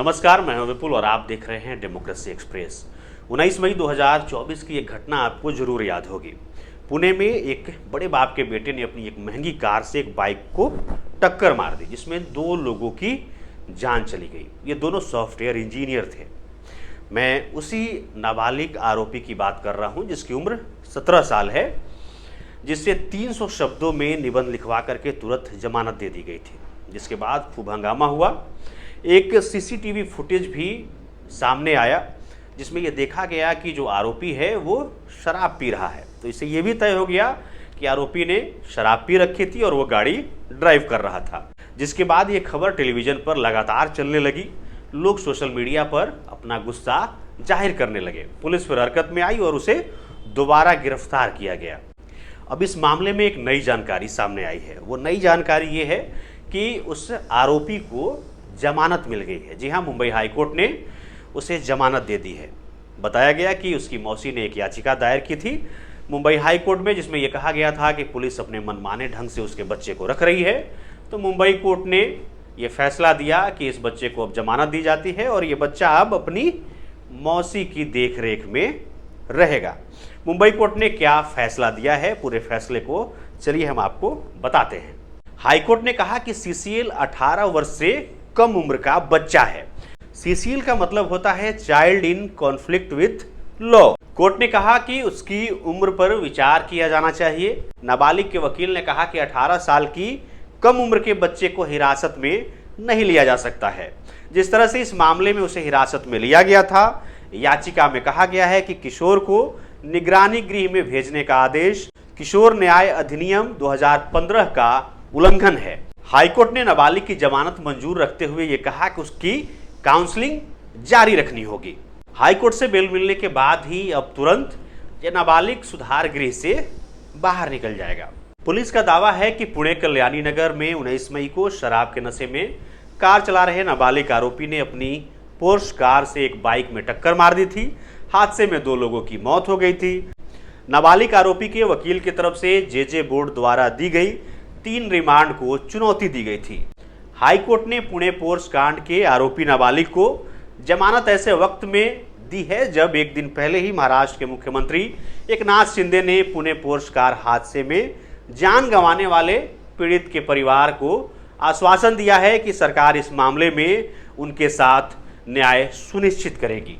नमस्कार, मैं हूं विपुल और आप देख रहे हैं डेमोक्रेसी एक्सप्रेस। 19 मई 2024 की एक घटना आपको जरूर याद होगी। पुणे में एक बड़े बाप के बेटे ने अपनी एक महंगी कार से एक बाइक को टक्कर मार दी, जिसमें 2 लोगों की जान चली गई। ये दोनों सॉफ्टवेयर इंजीनियर थे। मैं उसी नाबालिग आरोपी की बात कर रहा हूं जिसकी उम्र 17 साल है, जिससे 300 शब्दों में निबंध लिखवा करके तुरंत जमानत दे दी गई थी। जिसके बाद खूब हंगामा हुआ। एक सीसीटीवी फुटेज भी सामने आया जिसमें यह देखा गया कि जो आरोपी है वो शराब पी रहा है। तो इससे ये भी तय हो गया कि आरोपी ने शराब पी रखी थी और वो गाड़ी ड्राइव कर रहा था। जिसके बाद ये खबर टेलीविजन पर लगातार चलने लगी। लोग सोशल मीडिया पर अपना गुस्सा जाहिर करने लगे। पुलिस फिर हरकत में आई और उसे दोबारा गिरफ्तार किया गया। अब इस मामले में एक नई जानकारी सामने आई है। वो नई जानकारी ये है कि उस आरोपी को जमानत मिल गई है। जी हाँ, मुंबई हाईकोर्ट ने उसे जमानत दे दी है। बताया गया कि उसकी मौसी ने एक याचिका दायर की थी मुंबई हाईकोर्ट में, जिसमें यह कहा गया था कि पुलिस अपने मनमाने ढंग से उसके बच्चे को रख रही है। तो मुंबई कोर्ट ने यह फैसला दिया कि इस बच्चे को अब जमानत दी जाती है और ये बच्चा अब अपनी मौसी की देखरेख में रहेगा। मुंबई कोर्ट ने क्या फैसला दिया है, पूरे फैसले को चलिए हम आपको बताते हैं। हाईकोर्ट ने कहा कि सीसीएल 18 वर्ष से कम उम्र का बच्चा है। सीसीएल का मतलब होता है child in conflict with law. Court ने कहा कि उसकी उम्र पर विचार किया जाना चाहिए। नाबालिग के वकील ने कहा कि 18 साल की कम उम्र के बच्चे को हिरासत में नहीं लिया जा सकता है। जिस तरह से इस मामले में उसे हिरासत में लिया गया था, याचिका में कहा गया है कि किशोर को निगरानी गृह में भेजने का आदेश किशोर न्याय अधिनियम 2015 का उल्लंघन है। हाईकोर्ट ने नाबालिग की जमानत मंजूर रखते हुए यह कहा कि उसकी काउंसलिंग जारी रखनी होगी। हाईकोर्ट से बेल मिलने के बाद ही अब तुरंत यह नाबालिग सुधार गृह से बाहर निकल जाएगा। पुलिस का दावा है कि पुणे कल्याणी नगर में 19 मई को शराब के नशे में कार चला रहे नाबालिग आरोपी ने अपनी पोर्श कार से एक बाइक में टक्कर मार दी थी। हादसे में 2 लोगों की मौत हो गई थी। नाबालिग आरोपी के वकील की तरफ से जेजे बोर्ड द्वारा दी गई 3 रिमांड को चुनौती दी गई थी। हाईकोर्ट ने पुणे पोर्श कांड के आरोपी नाबालिग को जमानत ऐसे वक्त में दी है जब एक दिन पहले ही महाराष्ट्र के मुख्यमंत्री एकनाथ शिंदे ने पुणे पोर्श कार हादसे में जान गंवाने वाले पीड़ित के परिवार को आश्वासन दिया है कि सरकार इस मामले में उनके साथ न्याय सुनिश्चित करेगी।